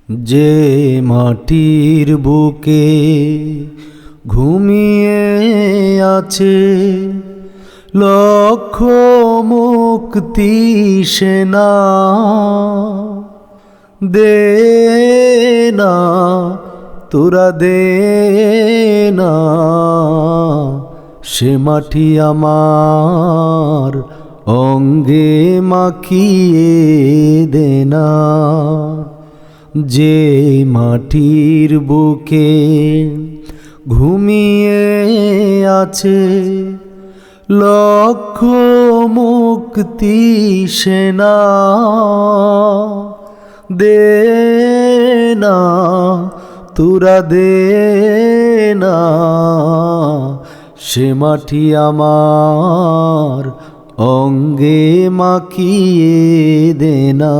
যে মাটির বুকে ঘুমিয়ে আছে লক্ষ মুক্তি সেনা, দে না তোরা দে না সে মাটি আমার অঙ্গে মাখিয়ে দে না। যে মাটির বুকে ঘুমিয়ে আছে লক্ষ মুক্তি সেনা, দে না তোরা দে না সে মাটি আমার অঙ্গে মাখিয়ে দে না।